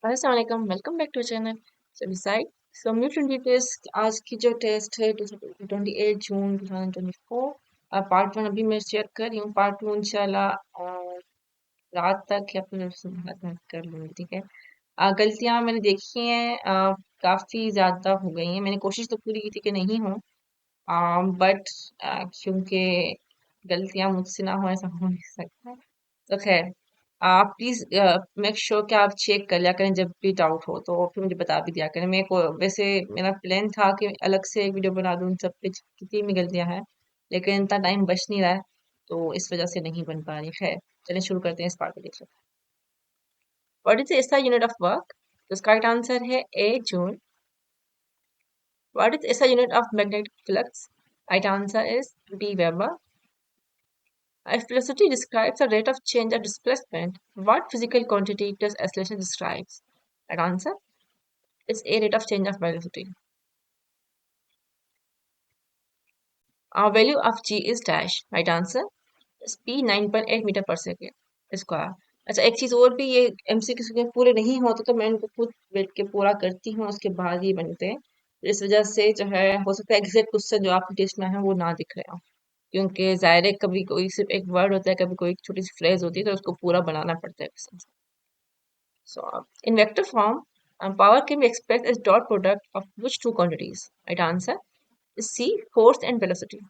अस्सलाम welcome back to channel. So decide neutron test आज की जो टेस्ट है 28 जून 2024 पार्ट वन अभी मैं शेयर कर रही हूँ। पार्ट टू इंशाल्लाह रात तक या फिर सुबह तक कर लूँगी। ठीक है। गलतियाँ मैंने देखी हैं, काफ़ी ज़्यादा हो गई हैं। मैंने कोशिश तो पूरी की थी कि नहीं हो, बट क्योंकि गलतियाँ मुझसे ना हो ऐसा हो नहीं सकता। तो खैर, आप प्लीज मेक श्योर कि आप चेक कर लिया करें जब भी डाउट हो तो फिर मुझे बता भी दिया करें। मेरे को वैसे मेरा प्लान था कि अलग से एक वीडियो बना दूं उन सब पे कितनी भी गलतियां हैं, लेकिन इतना टाइम बच नहीं रहा है तो इस वजह से नहीं बन पा रही। खैर, चलिए शुरू करते हैं इस पार्ट को। देख लेते हैं what is SI unit of work. तो इसका राइट आंसर है A joule. What is SI unit of magnetic flux. Right answer is B weber. If velocity describes the rate of change of displacement, what physical quantity does acceleration describes? Right answer is a rate of change of velocity. Our value of g is dash. Right answer is p 9.8 metre पर second square. अच्छा, एक चीज और भी, ये MCQ के पूरे नहीं होते तो मैं इनको खुद बैठ के पूरा करती हूँ, उसके बाद ये बनते हैं। इस वजह से जो है हो सकता है एग्जैक्ट क्वेश्चन जो आपकी टेस्ट में है वो ना दिख रहे हो, क्योंकि जाहिर है कभी कोई सिर्फ एक वर्ड होता है, कभी कोई छोटी सी फ्रेज होती है तो उसको पूरा बनाना पड़ता है। So, in vector form, power can be expressed as dot product of which two quantities? Right answer is C, force and velocity.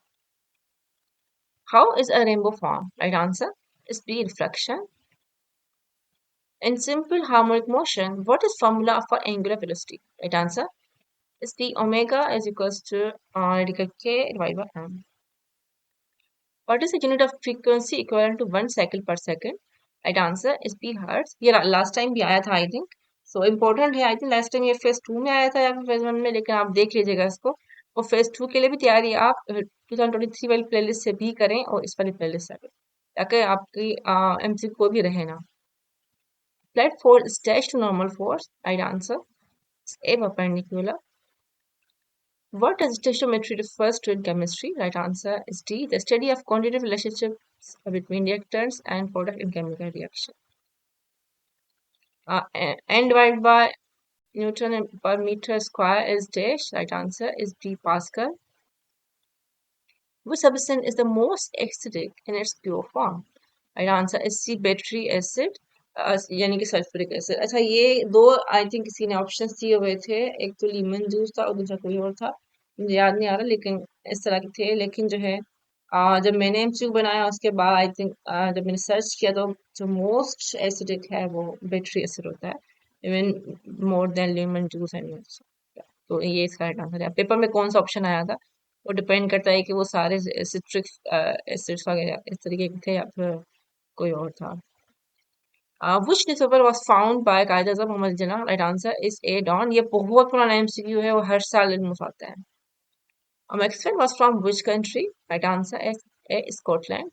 How is a rainbow formed? Right answer is B, refraction. In simple harmonic motion, what is formula for angular velocity? Right answer is B, omega is equals to radical k divided by m. What is the unit of frequency equivalent to 1 cycle per second? Right answer is B, hertz. ये last time भी आया था I think, so important है। I think last time ये phase two में आया था या फिर फेज वन में, लेकिन आप देख लीजिएगा इसको। और फेज टू के लिए भी तैयारी आप 2023 वाली प्लेलिस्ट से भी करें और इस वाली प्लेलिस्ट से भी, ताकि आपकी एमसीक्यू को भी रहे ना। Let force is attached to normal force. Right answer is A, perpendicular. What does stoichiometry refers to in chemistry? Right answer is D, the study of quantitative relationships between reactants and product in chemical reaction. N divided by Newton per meter square is dash. Right answer is D, Pascal. Which substance is the most acidic in its pure form? Right answer is C, battery acid, यानी कि sulphuric acid. अच्छा, ये दो I think किसी ने option दिए हुए थे, एक तो लीमन जूस था और दूसरा कोई और था, मुझे याद नहीं आ रहा, लेकिन इस तरह के थे। लेकिन जो है जब मैंने एमसीक्यू बनाया उसके बाद आई थिंक जब मैंने सर्च किया तो जो मोस्ट एसिडिक है वो बैटरी एसिड होता है, even more than lemon juice and. तो ये इसका राइट आंसर है। पेपर में कौन सा ऑप्शन आया था वो डिपेंड करता है कि वो सारे सिट्रिक एसिड्स वगैरह इस तरीके के थे या फिर कोई और था। Which newspaper was found by Qaeda Muhammad Jinnah? Right answer is A, Dawn. ये बहुत पुराना एमसीक्यू है, वो हर साल इनमें आता है। Maxwell was from which country? Right answer is A, Scotland.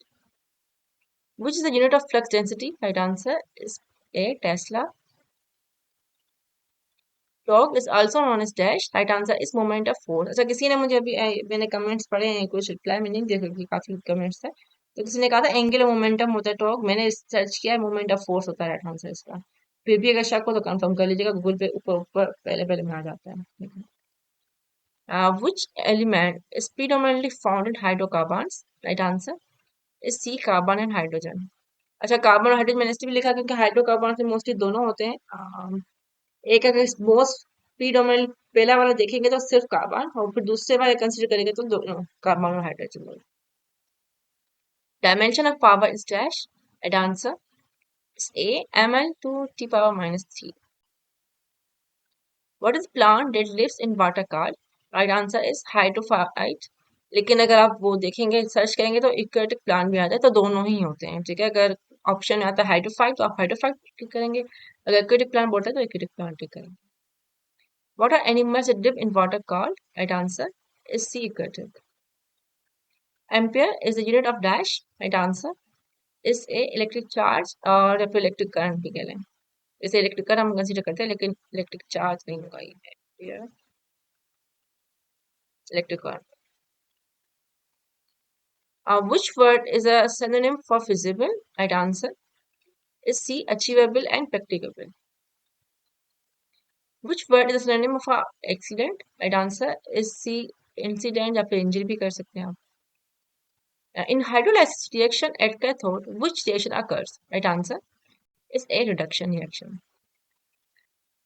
Which is the unit of flux density? Right answer is A, Tesla. Torque is also known as dash. Right answer is moment of force. अच्छा, किसी ने मुझे अभी मैंने comments पढ़े हैं, कुछ reply में नहीं देखा कि काफी कमेंट्स थे, तो किसी ने कहा था एंगुलर मोमेंटम होता है टॉर्क। मैंने सर्च किया है, मोमेंट ऑफ फोर्स होता है राइट आंसर इसका। फिर भी अगर शक हो तो कंफर्म कर लीजिएगा, गूगल पे ऊपर ऊपर पहले पहले में आ जाता है। Which element is predominantly found in hydrocarbons? Right answer is C, carbon and hydrogen. अच्छा, कार्बन और हाइड्रोजन मैंने इसलिए भी लिखा क्योंकि हाइड्रोकार्बन से मोस्टली दोनों होते हैं। एक अगर मोस्ट प्रीडोमिनेंट पहला वाला देखेंगे तो सिर्फ कार्बन, और फिर दूसरे वाले कंसिडर करेंगे तो दोनों कार्बन और hydrogen. Dimension of power is dash. Right answer is a, ml to t power minus 3. What is plant that lives in water called? Right answer is hydrophyte. लेकिन अगर आप वो देखेंगे सर्च करेंगे तो इक्वेटिक प्लांट भी आता है, तो दोनों ही होते हैं। ठीक है, अगर ऑप्शन में आता है हाइड्रोफाइट तो आप हाइड्रोफाइट क्लिक करेंगे, अगर इक्वेटिक प्लांट बोलता है तो इक्वेटिक प्लांट क्लिक करेंगे। What are animals that live in water called? Right answer is C, aquatic. Ampere is the unit of dash. Right answer is A, electric charge, और या फिर electric current भी कह लें। जैसे इलेक्ट्रिक करंट हम consider करते हैं, लेकिन इलेक्ट्रिक चार्ज नहीं होगा ये electric current. Which word is a synonym for feasible? Right answer is C, achievable and practicable. Which word is the synonym of a accident? Right answer is C, incident या फिर injury भी कर सकते हैं आप. In hydrolysis reaction at cathode, which reaction occurs? Right answer is A, reduction reaction.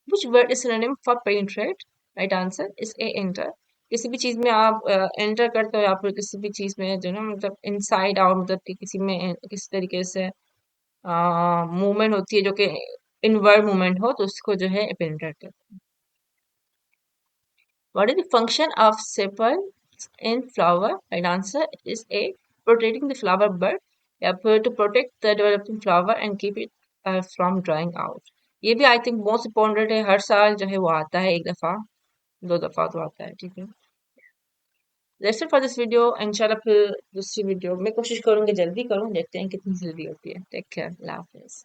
Which word is synonym for penetrate? Right answer is A, enter. किसी भी चीज में आप एंटर करते हो या फिर किसी भी चीज में जो ना मतलब इनसाइड आउट मतलब कि किसी में किसी तरीके से मूवमेंट होती है जो कि इनवर्ड मूवमेंट हो तो उसको जो है पेनिट्रेट करते हैं. What is the function of sepals in flower? Right answer is A, protecting the flower bud या फिर to protect the developing flower and keep it from drying out. ये भी आई थिंक मोस्ट इम्पोर्टेंट है, हर साल जो है वो आता है, एक दफा दो दफा तो आता है. ठीक है, that's it for this video. इंशाल्लाह फिर दूसरी वीडियो मैं कोशिश करूंगी जल्दी करूं, देखते हैं कितनी जल्दी होती है. टेक केयर, अल्लाह हाफिज.